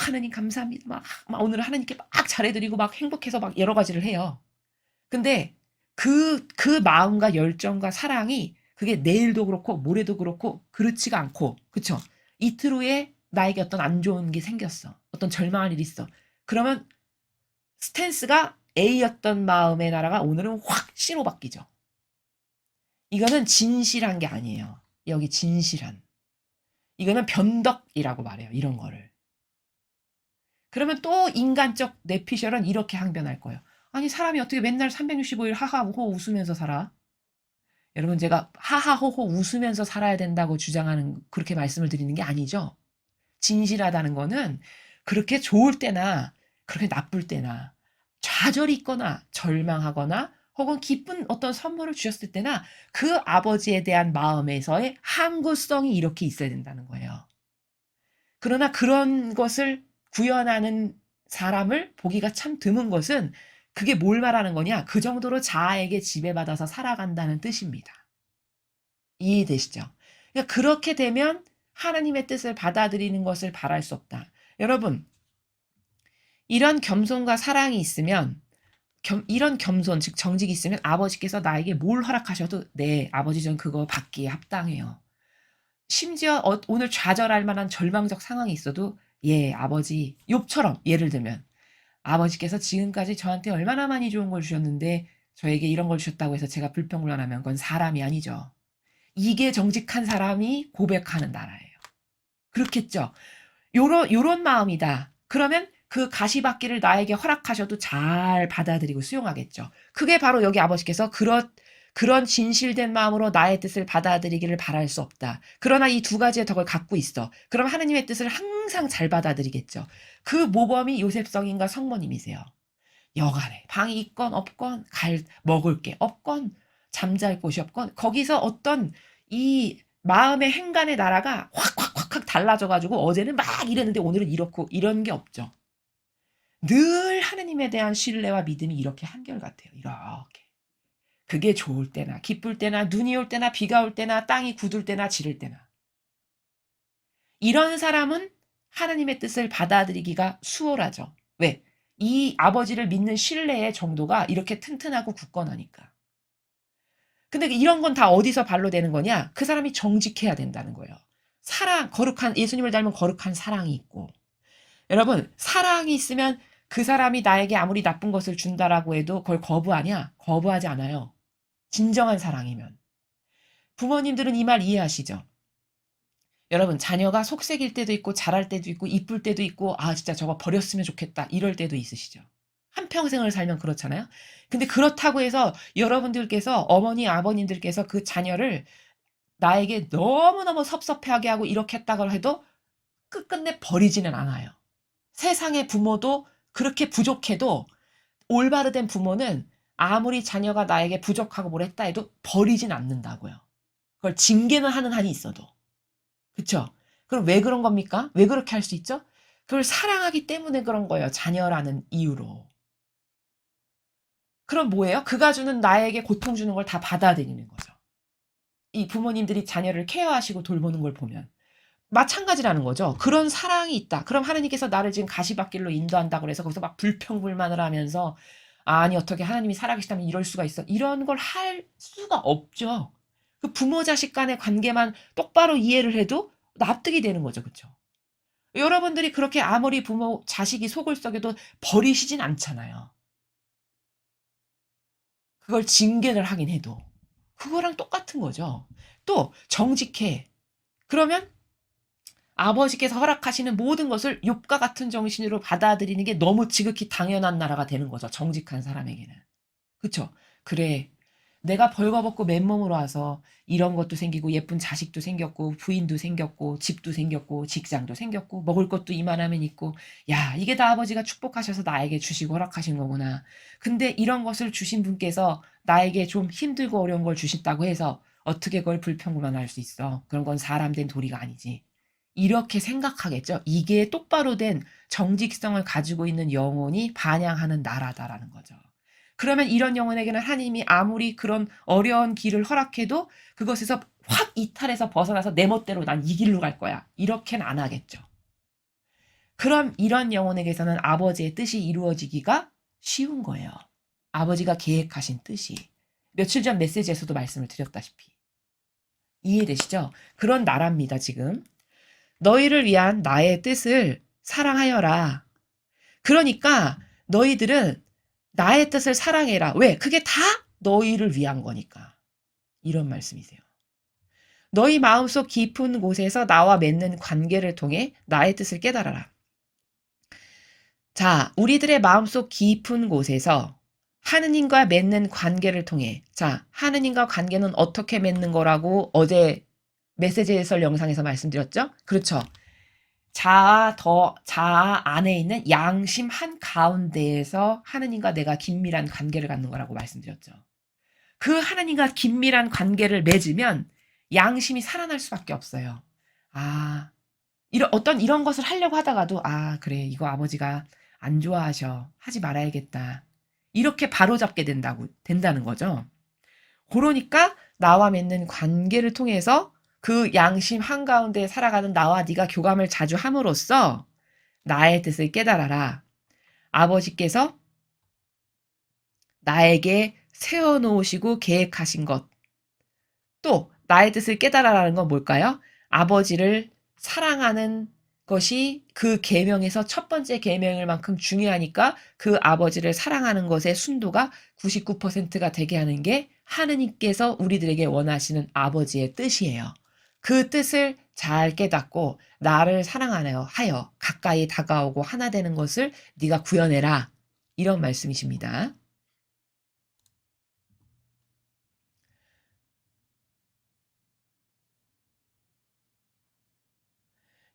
하나님 감사합니다. 막 오늘은 하나님께 막 잘해드리고 막 행복해서 막 여러 가지를 해요. 근데 그 마음과 열정과 사랑이 그게 내일도 그렇고 모레도 그렇고 그렇지가 않고 그쵸? 이틀 후에 나에게 어떤 안 좋은 게 생겼어. 어떤 절망할 일이 있어. 그러면 스탠스가 A였던 마음의 나라가 오늘은 확 C로 바뀌죠. 이거는 진실한 게 아니에요. 여기 진실한. 이거는 변덕이라고 말해요. 이런 거를. 그러면 또 인간적 뇌피셜은 이렇게 항변할 거예요. 아니 사람이 어떻게 맨날 365일 하하호호 웃으면서 살아? 여러분 제가 하하호호 웃으면서 살아야 된다고 주장하는 그렇게 말씀을 드리는 게 아니죠. 진실하다는 거는 그렇게 좋을 때나 그렇게 나쁠 때나 좌절이 있거나 절망하거나 혹은 기쁜 어떤 선물을 주셨을 때나 그 아버지에 대한 마음에서의 항구성이 이렇게 있어야 된다는 거예요. 그러나 그런 것을 구현하는 사람을 보기가 참 드문 것은 그게 뭘 말하는 거냐? 그 정도로 자아에게 지배받아서 살아간다는 뜻입니다. 이해되시죠? 그러니까 그렇게 되면 하나님의 뜻을 받아들이는 것을 바랄 수 없다. 여러분, 이런 겸손과 사랑이 있으면 이런 겸손, 즉 정직이 있으면 아버지께서 나에게 뭘 허락하셔도 네, 아버지 전 그거 받기에 합당해요. 심지어 오늘 좌절할 만한 절망적 상황이 있어도 예, 아버지, 욥처럼 예를 들면 아버지께서 지금까지 저한테 얼마나 많이 좋은 걸 주셨는데 저에게 이런 걸 주셨다고 해서 제가 불평불만하면 그건 사람이 아니죠. 이게 정직한 사람이 고백하는 나라예요. 그렇겠죠. 요런 마음이다. 그러면 그 가시밭길을 나에게 허락하셔도 잘 받아들이고 수용하겠죠. 그게 바로 여기 아버지께서 그런 진실된 마음으로 나의 뜻을 받아들이기를 바랄 수 없다. 그러나 이 두 가지의 덕을 갖고 있어. 그럼 하느님의 뜻을 항상 잘 받아들이겠죠. 그 모범이 요셉성인가 성모님이세요. 여간에 방이 있건 없건 먹을 게 없건 잠잘 곳이 없건 거기서 어떤 이 마음의 행간의 나라가 확 달라져 가지고 어제는 막 이랬는데 오늘은 이렇고 이런 게 없죠. 늘 하느님에 대한 신뢰와 믿음이 이렇게 한결같아요. 이렇게. 그게 좋을 때나 기쁠 때나 눈이 올 때나 비가 올 때나 땅이 굳을 때나 지를 때나. 이런 사람은 하나님의 뜻을 받아들이기가 수월하죠. 왜? 이 아버지를 믿는 신뢰의 정도가 이렇게 튼튼하고 굳건하니까. 근데 이런 건 다 어디서 발로 되는 거냐? 그 사람이 정직해야 된다는 거예요. 거룩한, 예수님을 닮은 거룩한 사랑이 있고. 여러분, 사랑이 있으면 그 사람이 나에게 아무리 나쁜 것을 준다라고 해도 그걸 거부하냐? 거부하지 않아요. 진정한 사랑이면. 부모님들은 이 말 이해하시죠? 여러분, 자녀가 속색일 때도 있고, 잘할 때도 있고, 이쁠 때도 있고, 아, 진짜 저거 버렸으면 좋겠다. 이럴 때도 있으시죠? 한평생을 살면 그렇잖아요? 근데 그렇다고 해서 여러분들께서, 어머니, 아버님들께서 그 자녀를 나에게 너무너무 섭섭해하게 하고 이렇게 했다고 해도 끝끝내 버리지는 않아요. 세상의 부모도 그렇게 부족해도 올바르된 부모는 아무리 자녀가 나에게 부족하고 뭘 했다 해도 버리진 않는다고요. 그걸 징계는 하는 한이 있어도. 그쵸? 그럼 왜 그런 겁니까? 왜 그렇게 할 수 있죠? 그걸 사랑하기 때문에 그런 거예요. 자녀라는 이유로. 그럼 뭐예요? 그가 주는 나에게 고통 주는 걸 다 받아들이는 거죠. 이 부모님들이 자녀를 케어하시고 돌보는 걸 보면. 마찬가지라는 거죠. 그런 사랑이 있다. 그럼 하나님께서 나를 지금 가시밭길로 인도한다고 해서 거기서 막 불평불만을 하면서 아니 어떻게 하나님이 살아계시다면 이럴 수가 있어. 이런 걸 할 수가 없죠. 그 부모 자식 간의 관계만 똑바로 이해를 해도 납득이 되는 거죠. 그렇죠? 여러분들이 그렇게 아무리 부모 자식이 속을 썩여도 버리시진 않잖아요. 그걸 징계를 하긴 해도. 그거랑 똑같은 거죠. 또 정직해. 그러면 아버지께서 허락하시는 모든 것을 욥과 같은 정신으로 받아들이는 게 너무 지극히 당연한 나라가 되는 거죠. 정직한 사람에게는. 그쵸? 그래. 내가 벌거벗고 맨몸으로 와서 이런 것도 생기고 예쁜 자식도 생겼고 부인도 생겼고 집도 생겼고 직장도 생겼고 먹을 것도 이만하면 있고 야 이게 다 아버지가 축복하셔서 나에게 주시고 허락하신 거구나. 근데 이런 것을 주신 분께서 나에게 좀 힘들고 어려운 걸 주신다고 해서 어떻게 그걸 불평불만할 수 있어. 그런 건 사람 된 도리가 아니지. 이렇게 생각하겠죠. 이게 똑바로 된 정직성을 가지고 있는 영혼이 반영하는 나라다라는 거죠. 그러면 이런 영혼에게는 하나님이 아무리 그런 어려운 길을 허락해도 그것에서 확 이탈해서 벗어나서 내 멋대로 난 이 길로 갈 거야. 이렇게는 안 하겠죠. 그럼 이런 영혼에게서는 아버지의 뜻이 이루어지기가 쉬운 거예요. 아버지가 계획하신 뜻이. 며칠 전 메시지에서도 말씀을 드렸다시피. 이해되시죠? 그런 나라입니다, 지금. 너희를 위한 나의 뜻을 사랑하여라. 그러니까 너희들은 나의 뜻을 사랑해라. 왜? 그게 다 너희를 위한 거니까. 이런 말씀이세요. 너희 마음속 깊은 곳에서 나와 맺는 관계를 통해 나의 뜻을 깨달아라. 자, 우리들의 마음속 깊은 곳에서 하느님과 맺는 관계를 통해, 자, 하느님과 관계는 어떻게 맺는 거라고 어제 메시지 해설 영상에서 말씀드렸죠? 그렇죠. 자아 안에 있는 양심 한가운데에서 하느님과 내가 긴밀한 관계를 갖는 거라고 말씀드렸죠. 그 하느님과 긴밀한 관계를 맺으면 양심이 살아날 수밖에 없어요. 아, 이런 것을 하려고 하다가도, 그래, 이거 아버지가 안 좋아하셔. 하지 말아야겠다. 이렇게 바로잡게 된다는 거죠. 그러니까 나와 맺는 관계를 통해서 그 양심 한가운데 살아가는 나와 네가 교감을 자주 함으로써 나의 뜻을 깨달아라. 아버지께서 나에게 세워놓으시고 계획하신 것. 또 나의 뜻을 깨달아라는 건 뭘까요? 아버지를 사랑하는 것이 그 계명에서 첫 번째 계명일 만큼 중요하니까 그 아버지를 사랑하는 것의 순도가 99%가 되게 하는 게 하느님께서 우리들에게 원하시는 아버지의 뜻이에요. 그 뜻을 잘 깨닫고 나를 사랑하여 가까이 다가오고 하나 되는 것을 네가 구현해라. 이런 말씀이십니다.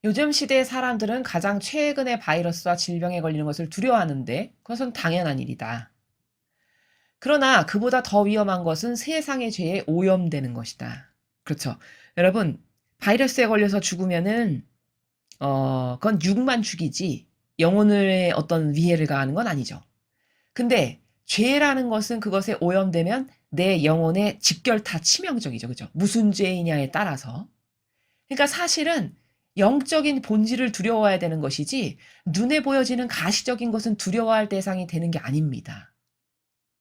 요즘 시대의 사람들은 가장 최근의 바이러스와 질병에 걸리는 것을 두려워하는데 그것은 당연한 일이다. 그러나 그보다 더 위험한 것은 세상의 죄에 오염되는 것이다. 그렇죠. 여러분, 바이러스에 걸려서 죽으면은 그건 육만 죽이지 영혼의 어떤 위해를 가하는 건 아니죠. 근데 죄라는 것은 그것에 오염되면 내 영혼에 직결 다 치명적이죠. 그죠? 무슨 죄이냐에 따라서. 그러니까 사실은 영적인 본질을 두려워해야 되는 것이지 눈에 보여지는 가시적인 것은 두려워할 대상이 되는 게 아닙니다.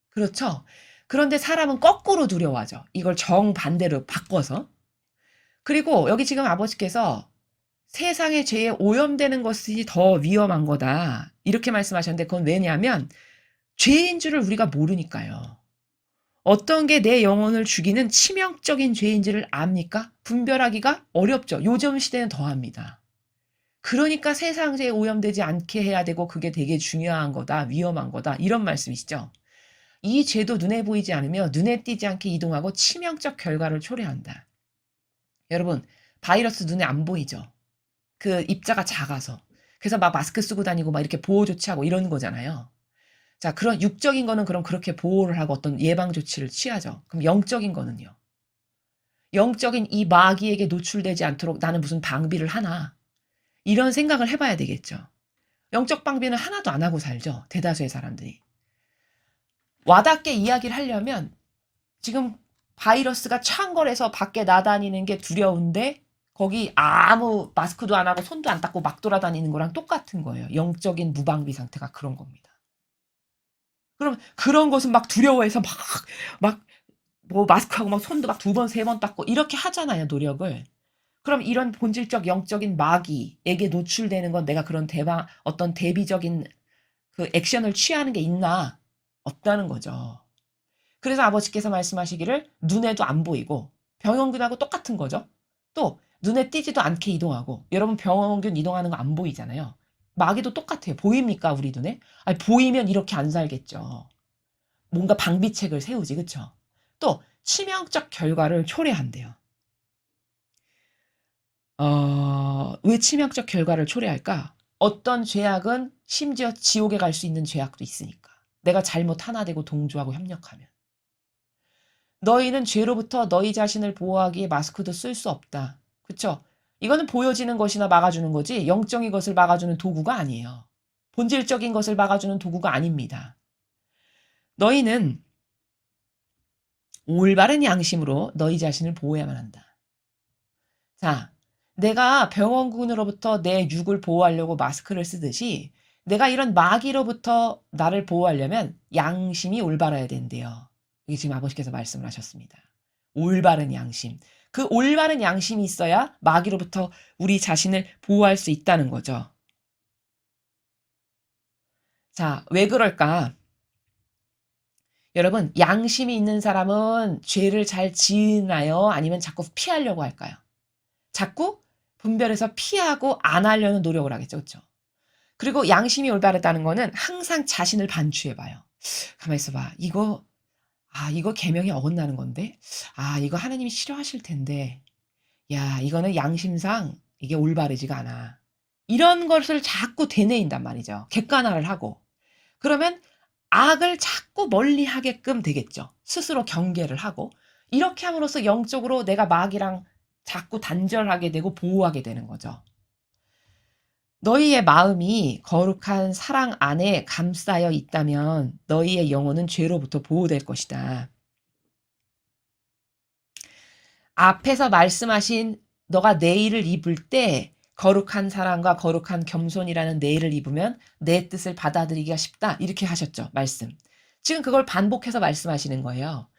그렇죠? 그런데 사람은 거꾸로 두려워하죠. 이걸 정반대로 바꿔서. 그리고 여기 지금 아버지께서 세상의 죄에 오염되는 것이 더 위험한 거다. 이렇게 말씀하셨는데 그건 왜냐하면 죄인 줄을 우리가 모르니까요. 어떤 게 내 영혼을 죽이는 치명적인 죄인지를 압니까? 분별하기가 어렵죠. 요즘 시대는 더합니다. 그러니까 세상 죄에 오염되지 않게 해야 되고 그게 되게 중요한 거다. 위험한 거다. 이런 말씀이시죠. 이 죄도 눈에 보이지 않으며 눈에 띄지 않게 이동하고 치명적 결과를 초래한다. 여러분, 바이러스 눈에 안 보이죠? 그 입자가 작아서. 그래서 막 마스크 쓰고 다니고 막 이렇게 보호 조치하고 이런 거잖아요. 자, 그런 육적인 거는 그럼 그렇게 보호를 하고 어떤 예방 조치를 취하죠. 그럼 영적인 거는요? 영적인 이 마귀에게 노출되지 않도록 나는 무슨 방비를 하나? 이런 생각을 해봐야 되겠죠. 영적 방비는 하나도 안 하고 살죠. 대다수의 사람들이. 와닿게 이야기를 하려면 지금 바이러스가 창궐해서 밖에 나다니는 게 두려운데 거기 아무 마스크도 안 하고 손도 안 닦고 막 돌아다니는 거랑 똑같은 거예요. 영적인 무방비 상태가 그런 겁니다. 그럼 그런 것은 막 두려워해서 뭐 마스크하고 막 손도 막 2번, 3번 닦고 이렇게 하잖아요, 노력을. 그럼 이런 본질적 영적인 마귀에게 노출되는 건 내가 그런 어떤 대비적인 그 액션을 취하는 게 있나? 없다는 거죠. 그래서 아버지께서 말씀하시기를 눈에도 안 보이고 병원균하고 똑같은 거죠. 또 눈에 띄지도 않게 이동하고 여러분 병원균 이동하는 거 안 보이잖아요. 마귀도 똑같아요. 보입니까 우리 눈에? 아니, 보이면 이렇게 안 살겠죠. 뭔가 방비책을 세우지, 그쵸? 또 치명적 결과를 초래한대요. 왜 치명적 결과를 초래할까? 어떤 죄악은 심지어 지옥에 갈 수 있는 죄악도 있으니까. 내가 잘못 하나 되고 동조하고 협력하면. 너희는 죄로부터 너희 자신을 보호하기에 마스크도 쓸 수 없다. 그쵸? 이거는 보여지는 것이나 막아주는 거지 영적인 것을 막아주는 도구가 아니에요. 본질적인 것을 막아주는 도구가 아닙니다. 너희는 올바른 양심으로 너희 자신을 보호해야만 한다. 자, 내가 병원군으로부터 내 육을 보호하려고 마스크를 쓰듯이 내가 이런 마귀로부터 나를 보호하려면 양심이 올바라야 된대요. 이게 지금 아버지께서 말씀을 하셨습니다. 올바른 양심. 그 올바른 양심이 있어야 마귀로부터 우리 자신을 보호할 수 있다는 거죠. 자, 왜 그럴까? 여러분, 양심이 있는 사람은 죄를 잘 지으나요? 아니면 자꾸 피하려고 할까요? 자꾸 분별해서 피하고 안 하려는 노력을 하겠죠. 그렇죠? 그리고 양심이 올바르다는 거는 항상 자신을 반추해봐요. 가만히 있어봐. 이거 계명이 어긋나는 건데? 이거 하나님이 싫어하실 텐데. 야, 이거는 양심상 이게 올바르지가 않아. 이런 것을 자꾸 되뇌인단 말이죠. 객관화를 하고. 그러면 악을 자꾸 멀리 하게끔 되겠죠. 스스로 경계를 하고. 이렇게 함으로써 영적으로 내가 마귀랑 자꾸 단절하게 되고 보호하게 되는 거죠. 너희의 마음이 거룩한 사랑 안에 감싸여 있다면 너희의 영혼은 죄로부터 보호될 것이다. 앞에서 말씀하신 너가 내일을 입을 때 거룩한 사랑과 거룩한 겸손이라는 내일을 입으면 내 뜻을 받아들이기가 쉽다. 이렇게 하셨죠. 말씀. 지금 그걸 반복해서 말씀하시는 거예요.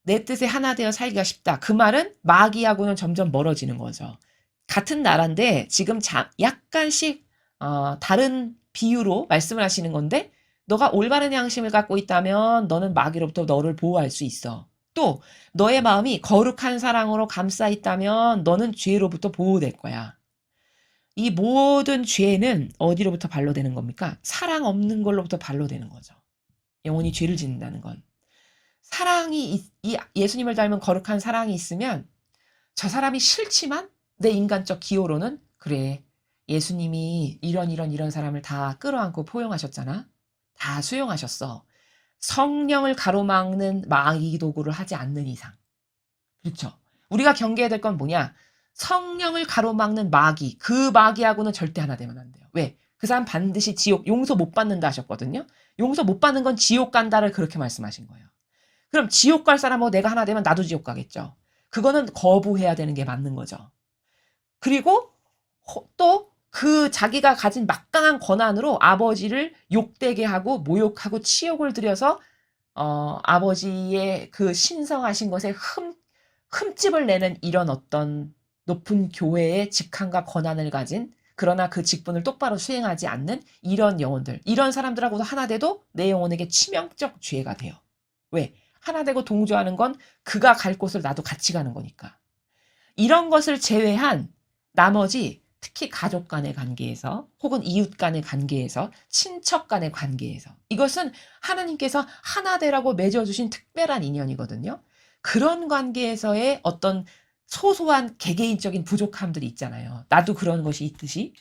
내 뜻에 하나 되어 살기가 쉽다. 그 말은 마귀하고는 점점 멀어지는 거죠. 같은 나라인데 지금 약간씩 다른 비유로 말씀을 하시는 건데 너가 올바른 양심을 갖고 있다면 너는 마귀로부터 너를 보호할 수 있어. 또 너의 마음이 거룩한 사랑으로 감싸 있다면 너는 죄로부터 보호될 거야. 이 모든 죄는 어디로부터 반로되는 겁니까? 사랑 없는 걸로부터 반로되는 거죠. 영혼이 죄를 짓는다는 건. 사랑이 이 예수님을 닮은 거룩한 사랑이 있으면 저 사람이 싫지만 내 인간적 기호로는 그래. 예수님이 이런 사람을 다 끌어안고 포용하셨잖아. 다 수용하셨어. 성령을 가로막는 마귀 도구를 하지 않는 이상. 그렇죠. 우리가 경계해야 될 건 뭐냐? 성령을 가로막는 마귀. 그 마귀하고는 절대 하나 되면 안 돼요. 왜? 그 사람 반드시 지옥, 용서 못 받는다 하셨거든요. 용서 못 받는 건 지옥 간다를 그렇게 말씀하신 거예요. 그럼 지옥 갈 사람하고 내가 하나 되면 나도 지옥 가겠죠. 그거는 거부해야 되는 게 맞는 거죠. 그리고 또 그 자기가 가진 막강한 권한으로 아버지를 욕되게 하고 모욕하고 치욕을 들여서 아버지의 그 신성하신 것에 흠집을 내는 이런 어떤 높은 교회의 직함과 권한을 가진 그러나 그 직분을 똑바로 수행하지 않는 이런 영혼들, 이런 사람들하고도 하나 돼도 내 영혼에게 치명적 죄가 돼요. 왜? 하나 되고 동조하는 건 그가 갈 곳을 나도 같이 가는 거니까. 이런 것을 제외한 나머지 특히 가족 간의 관계에서 혹은 이웃 간의 관계에서 친척 간의 관계에서 이것은 하나님께서 하나 되라고 맺어주신 특별한 인연이거든요. 그런 관계에서의 어떤 소소한 개개인적인 부족함들이 있잖아요. 나도 그런 것이 있듯이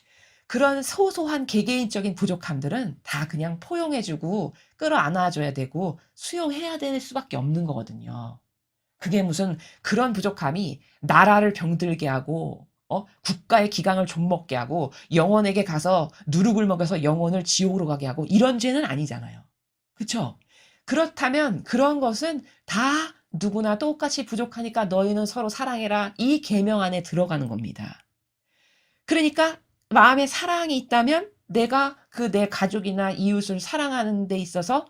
그런 소소한 개개인적인 부족함들은 다 그냥 포용해주고 끌어안아줘야 되고 수용해야 될 수밖에 없는 거거든요. 그게 무슨 그런 부족함이 나라를 병들게 하고 국가의 기강을 좀먹게 하고 영혼에게 가서 누룩을 먹여서 영혼을 지옥으로 가게 하고 이런 죄는 아니잖아요. 그렇죠? 그렇다면 그런 것은 다 누구나 똑같이 부족하니까 너희는 서로 사랑해라. 이 계명 안에 들어가는 겁니다. 그러니까 마음에 사랑이 있다면 내가 그 내 가족이나 이웃을 사랑하는 데 있어서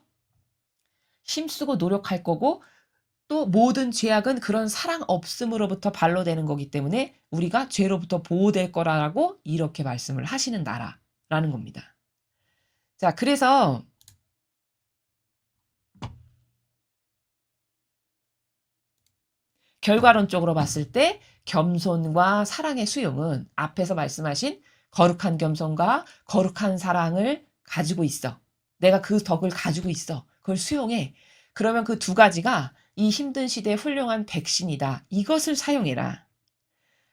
힘쓰고 노력할 거고 또 모든 죄악은 그런 사랑 없음으로부터 반로되는 거기 때문에 우리가 죄로부터 보호될 거라고 이렇게 말씀을 하시는 나라라는 겁니다. 자, 그래서 결과론적으로 봤을 때 겸손과 사랑의 수용은 앞에서 말씀하신 거룩한 겸손과 거룩한 사랑을 가지고 있어. 내가 그 덕을 가지고 있어. 그걸 수용해. 그러면 그 두 가지가 이 힘든 시대에 훌륭한 백신이다. 이것을 사용해라.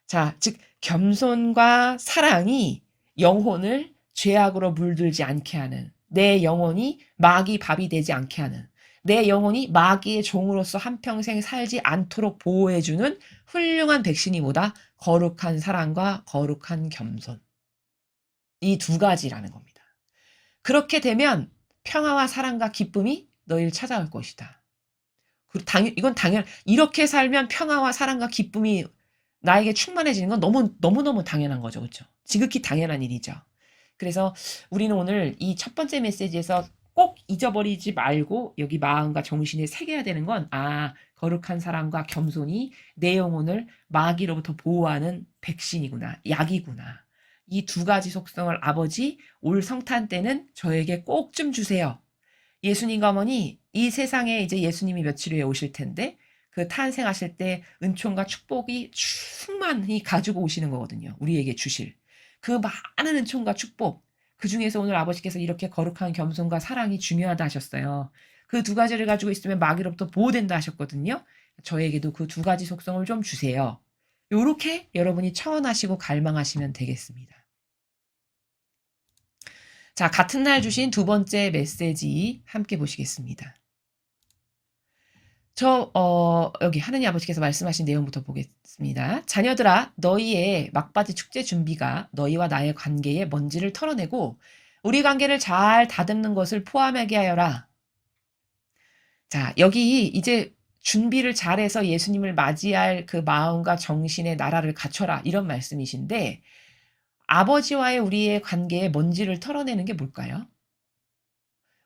자, 즉 겸손과 사랑이 영혼을 죄악으로 물들지 않게 하는, 내 영혼이 마귀 밥이 되지 않게 하는, 내 영혼이 마귀의 종으로서 한평생 살지 않도록 보호해주는 훌륭한 백신이 뭐다? 거룩한 사랑과 거룩한 겸손. 이 두 가지라는 겁니다. 그렇게 되면 평화와 사랑과 기쁨이 너희를 찾아올 것이다. 이건 이렇게 살면 평화와 사랑과 기쁨이 나에게 충만해지는 건 너무너무 당연한 거죠. 그렇죠? 지극히 당연한 일이죠. 그래서 우리는 오늘 이 첫 번째 메시지에서 꼭 잊어버리지 말고 여기 마음과 정신에 새겨야 되는 건, 거룩한 사랑과 겸손이 내 영혼을 마귀로부터 보호하는 백신이구나, 약이구나. 이 두 가지 속성을 아버지 올 성탄 때는 저에게 꼭 좀 주세요. 예수님과 어머니, 이 세상에 이제 예수님이 며칠 후에 오실 텐데 그 탄생하실 때 은총과 축복이 충만히 가지고 오시는 거거든요. 우리에게 주실. 그 많은 은총과 축복, 그 중에서 오늘 아버지께서 이렇게 거룩한 겸손과 사랑이 중요하다 하셨어요. 그 두 가지를 가지고 있으면 마귀로부터 보호된다 하셨거든요. 저에게도 그 두 가지 속성을 좀 주세요. 요렇게 여러분이 청원하시고 갈망하시면 되겠습니다. 자, 같은 날 주신 두 번째 메시지 함께 보시겠습니다. 여기 하느님 아버지께서 말씀하신 내용부터 보겠습니다. 자녀들아, 너희의 막바지 축제 준비가 너희와 나의 관계에 먼지를 털어내고 우리 관계를 잘 다듬는 것을 포함하게 하여라. 자, 여기 이제 준비를 잘해서 예수님을 맞이할 그 마음과 정신의 나라를 갖춰라. 이런 말씀이신데, 아버지와의 우리의 관계에 먼지를 털어내는 게 뭘까요?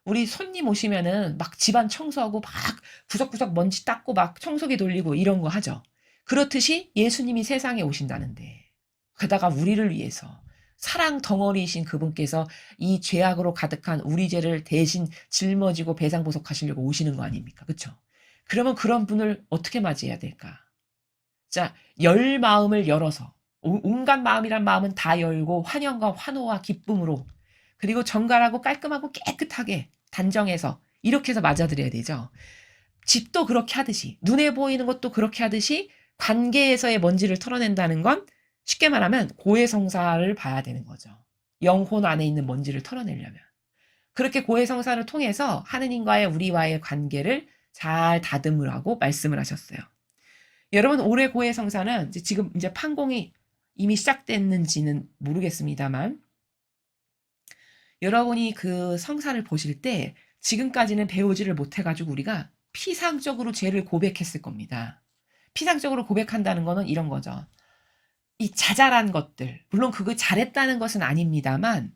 우리 손님 오시면은 막 집안 청소하고 막 구석구석 먼지 닦고 막 청소기 돌리고 이런 거 하죠. 그렇듯이 예수님이 세상에 오신다는데, 게다가 우리를 위해서 사랑 덩어리이신 그분께서 이 죄악으로 가득한 우리 죄를 대신 짊어지고 배상보석하시려고 오시는 거 아닙니까? 그쵸? 그러면 그런 분을 어떻게 맞이해야 될까? 자, 열 마음을 열어서, 온갖 마음이란 마음은 다 열고 환영과 환호와 기쁨으로, 그리고 정갈하고 깔끔하고 깨끗하게 단정해서 이렇게 해서 맞아들여야 되죠. 집도 그렇게 하듯이, 눈에 보이는 것도 그렇게 하듯이 관계에서의 먼지를 털어낸다는 건 쉽게 말하면 고해성사를 봐야 되는 거죠. 영혼 안에 있는 먼지를 털어내려면. 그렇게 고해성사를 통해서 하느님과의 우리와의 관계를 잘 다듬으라고 말씀을 하셨어요. 여러분, 올해 고해성사는 지금 이제 판공이 이미 시작됐는지는 모르겠습니다만, 여러분이 그 성사를 보실 때 지금까지는 배우지를 못해가지고 우리가 피상적으로 죄를 고백했을 겁니다. 피상적으로 고백한다는 거는 이런 거죠. 이 자잘한 것들, 물론 그거 잘했다는 것은 아닙니다만,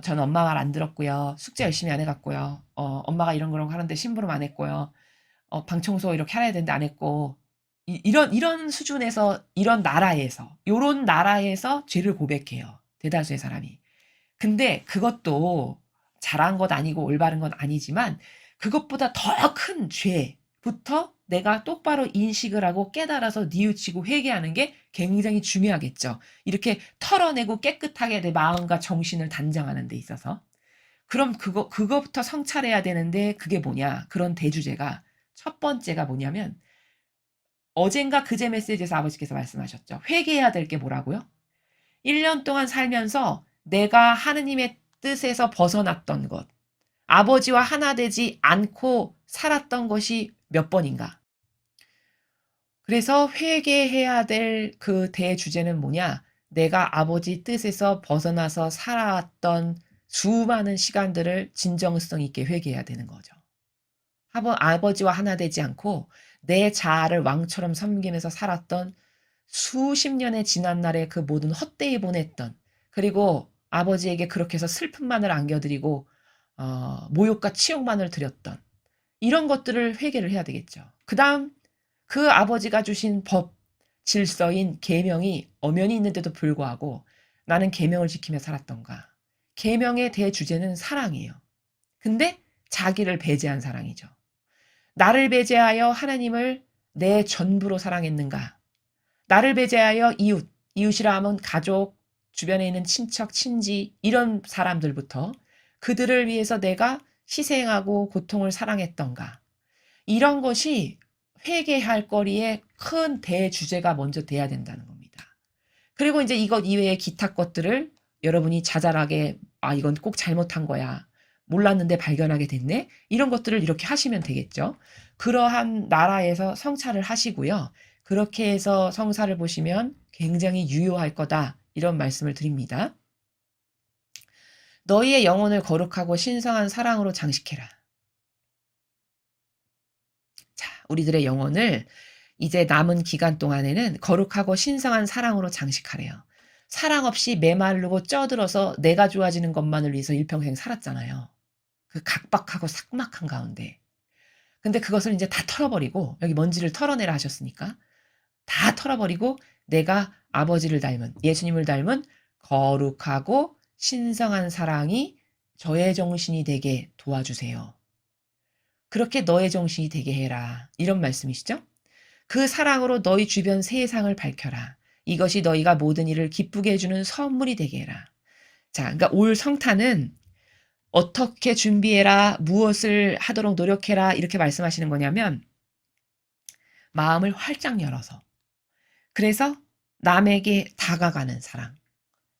저는 엄마 말 안 들었고요. 숙제 열심히 안 해갔고요. 엄마가 이런 거랑 하는데 심부름 안 했고요. 방 청소 이렇게 해야 되는데 안 했고, 이런 수준에서, 요런 나라에서 죄를 고백해요. 대다수의 사람이. 근데 그것도 잘한 것 아니고 올바른 건 아니지만, 그것보다 더 큰 죄부터 내가 똑바로 인식을 하고 깨달아서 뉘우치고 회개하는 게 굉장히 중요하겠죠. 이렇게 털어내고 깨끗하게 내 마음과 정신을 단정하는 데 있어서. 그럼 그거부터 성찰해야 되는데, 그게 뭐냐? 그런 대주제가 첫 번째가 뭐냐면, 어젠가 그제 메시지에서 아버지께서 말씀하셨죠. 회개해야 될 게 뭐라고요? 1년 동안 살면서 내가 하느님의 뜻에서 벗어났던 것, 아버지와 하나 되지 않고 살았던 것이 몇 번인가? 그래서 회개해야 될 그 대주제는 뭐냐? 내가 아버지 뜻에서 벗어나서 살아왔던 수많은 시간들을 진정성 있게 회개해야 되는 거죠. 아버지와 하나 되지 않고 내 자아를 왕처럼 섬기면서 살았던 수십 년의 지난 날의 그 모든 헛되이 보냈던, 그리고 아버지에게 그렇게 해서 슬픔만을 안겨드리고 모욕과 치욕만을 드렸던 이런 것들을 회개를 해야 되겠죠. 그 다음 그 아버지가 주신 법, 질서인 계명이 엄연히 있는데도 불구하고 나는 계명을 지키며 살았던가. 계명의 대주제는 사랑이에요. 근데 자기를 배제한 사랑이죠. 나를 배제하여 하나님을 내 전부로 사랑했는가? 나를 배제하여 이웃이라 하면 가족, 주변에 있는 친척, 친지 이런 사람들부터 그들을 위해서 내가 희생하고 고통을 사랑했던가? 이런 것이 회개할 거리에 큰 대주제가 먼저 돼야 된다는 겁니다. 그리고 이제 이것 이외의 기타 것들을 여러분이 자잘하게 이건 꼭 잘못한 거야. 몰랐는데 발견하게 됐네. 이런 것들을 이렇게 하시면 되겠죠. 그러한 나라에서 성찰을 하시고요. 그렇게 해서 성사를 보시면 굉장히 유효할 거다. 이런 말씀을 드립니다. 너희의 영혼을 거룩하고 신성한 사랑으로 장식해라. 자, 우리들의 영혼을 이제 남은 기간 동안에는 거룩하고 신성한 사랑으로 장식하래요. 사랑 없이 메마르고 쪄들어서 내가 좋아지는 것만을 위해서 일평생 살았잖아요. 그 각박하고 삭막한 가운데. 근데 그것을 이제 다 털어버리고 여기 먼지를 털어내라 하셨으니까 다 털어버리고 내가 아버지를 닮은 예수님을 닮은 거룩하고 신성한 사랑이 저의 정신이 되게 도와주세요. 그렇게 너의 정신이 되게 해라. 이런 말씀이시죠? 그 사랑으로 너희 주변 세상을 밝혀라. 이것이 너희가 모든 일을 기쁘게 해주는 선물이 되게 해라. 자, 그러니까 올 성탄은 어떻게 준비해라, 무엇을 하도록 노력해라 이렇게 말씀하시는 거냐면 마음을 활짝 열어서 그래서 남에게 다가가는 사랑.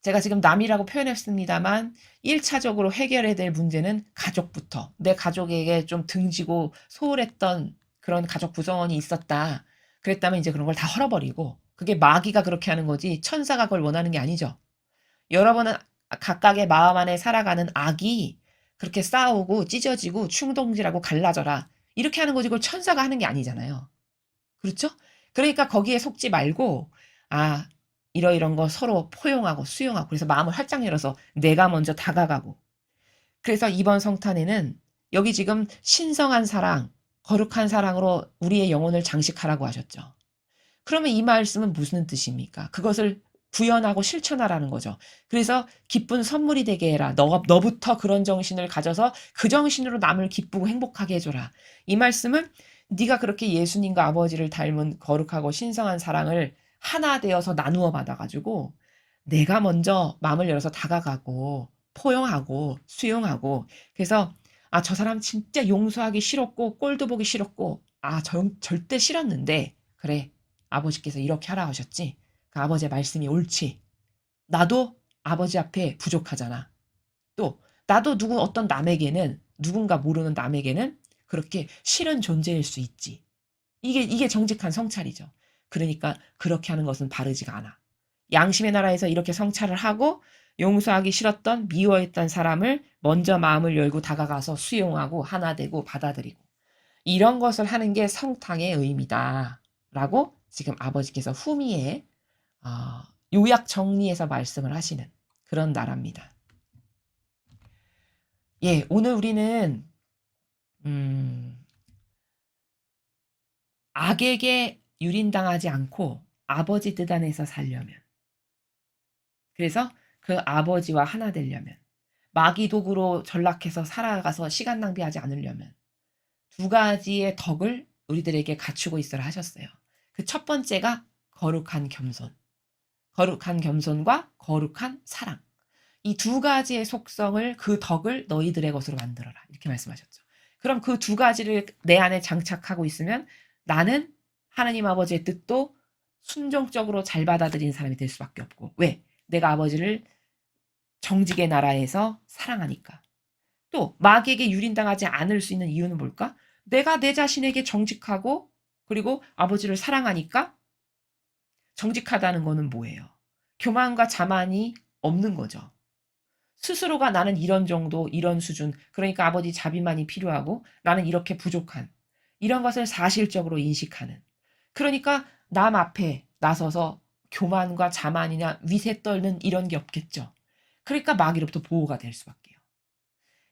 제가 지금 남이라고 표현했습니다만 1차적으로 해결해야 될 문제는 가족부터 내 가족에게 좀 등지고 소홀했던 그런 가족 구성원이 있었다. 그랬다면 이제 그런 걸 다 헐어버리고 그게 마귀가 그렇게 하는 거지 천사가 그걸 원하는 게 아니죠. 여러분은 각각의 마음 안에 살아가는 악이 그렇게 싸우고 찢어지고 충동질하고 갈라져라. 이렇게 하는 거지 그걸 천사가 하는 게 아니잖아요. 그렇죠? 그러니까 거기에 속지 말고 아 이런 거 서로 포용하고 수용하고 그래서 마음을 활짝 열어서 내가 먼저 다가가고 그래서 이번 성탄에는 여기 지금 신성한 사랑, 거룩한 사랑으로 우리의 영혼을 장식하라고 하셨죠. 그러면 이 말씀은 무슨 뜻입니까? 그것을 구현하고 실천하라는 거죠. 그래서 기쁜 선물이 되게 해라. 너부터 그런 정신을 가져서 그 정신으로 남을 기쁘고 행복하게 해줘라. 이 말씀은 네가 그렇게 예수님과 아버지를 닮은 거룩하고 신성한 사랑을 하나 되어서 나누어 받아가지고 내가 먼저 마음을 열어서 다가가고 포용하고 수용하고 그래서 아, 저 사람 진짜 용서하기 싫었고 꼴도 보기 싫었고 아, 절대 싫었는데 그래 아버지께서 이렇게 하라 하셨지. 그 아버지의 말씀이 옳지. 나도 아버지 앞에 부족하잖아. 또 나도 어떤 남에게는 누군가 모르는 남에게는 그렇게 싫은 존재일 수 있지. 이게 정직한 성찰이죠. 그러니까 그렇게 하는 것은 바르지가 않아. 양심의 나라에서 이렇게 성찰을 하고 용서하기 싫었던 미워했던 사람을 먼저 마음을 열고 다가가서 수용하고 하나 되고 받아들이고 이런 것을 하는 게 성탕의 의미다. 라고 지금 아버지께서 후미에 요약 정리해서 말씀을 하시는 그런 나라입니다. 예, 오늘 우리는 악에게 유린당하지 않고 아버지 뜻 안에서 살려면 그래서 그 아버지와 하나 되려면 마귀 도구로 전락해서 살아가서 시간 낭비하지 않으려면 두 가지의 덕을 우리들에게 갖추고 있어라 하셨어요. 그 첫 번째가 거룩한 겸손. 거룩한 겸손과 거룩한 사랑. 이 두 가지의 속성을 그 덕을 너희들의 것으로 만들어라. 이렇게 말씀하셨죠. 그럼 그 두 가지를 내 안에 장착하고 있으면 나는 하나님 아버지의 뜻도 순종적으로 잘 받아들이는 사람이 될 수밖에 없고 왜? 내가 아버지를 정직의 나라에서 사랑하니까. 또 마귀에게 유린당하지 않을 수 있는 이유는 뭘까? 내가 내 자신에게 정직하고 그리고 아버지를 사랑하니까 정직하다는 거는 뭐예요? 교만과 자만이 없는 거죠. 스스로가 나는 이런 정도, 이런 수준, 그러니까 아버지 자비만이 필요하고 나는 이렇게 부족한 이런 것을 사실적으로 인식하는. 그러니까 남 앞에 나서서 교만과 자만이나 위세 떨는 이런 게 없겠죠. 그러니까 마귀로부터 보호가 될 수밖에요.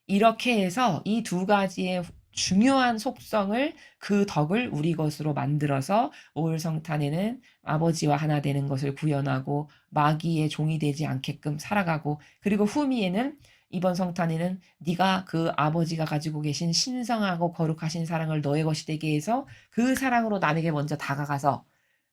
이렇게 해서 이 두 가지의 중요한 속성을 그 덕을 우리 것으로 만들어서 올 성탄에는 아버지와 하나 되는 것을 구현하고 마귀의 종이 되지 않게끔 살아가고 그리고 후미에는 이번 성탄에는 네가 그 아버지가 가지고 계신 신성하고 거룩하신 사랑을 너의 것이 되게 해서 그 사랑으로 남에게 먼저 다가가서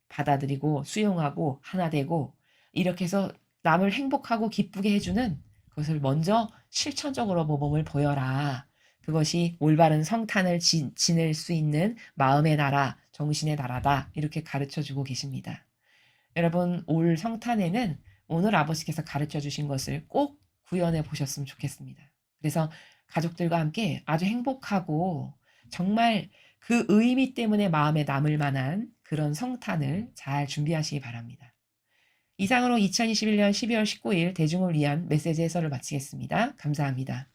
받아들이고 수용하고 하나 되고 이렇게 해서 남을 행복하고 기쁘게 해주는 그것을 먼저 실천적으로 모범을 보여라. 그것이 올바른 성탄을 지낼 수 있는 마음의 나라, 정신의 나라다. 이렇게 가르쳐 주고 계십니다. 여러분, 올 성탄에는 오늘 아버지께서 가르쳐 주신 것을 꼭 구현해 보셨으면 좋겠습니다. 그래서 가족들과 함께 아주 행복하고 정말 그 의미 때문에 마음에 남을 만한 그런 성탄을 잘 준비하시기 바랍니다. 이상으로 2021년 12월 19일 대중을 위한 메시지 해설을 마치겠습니다. 감사합니다.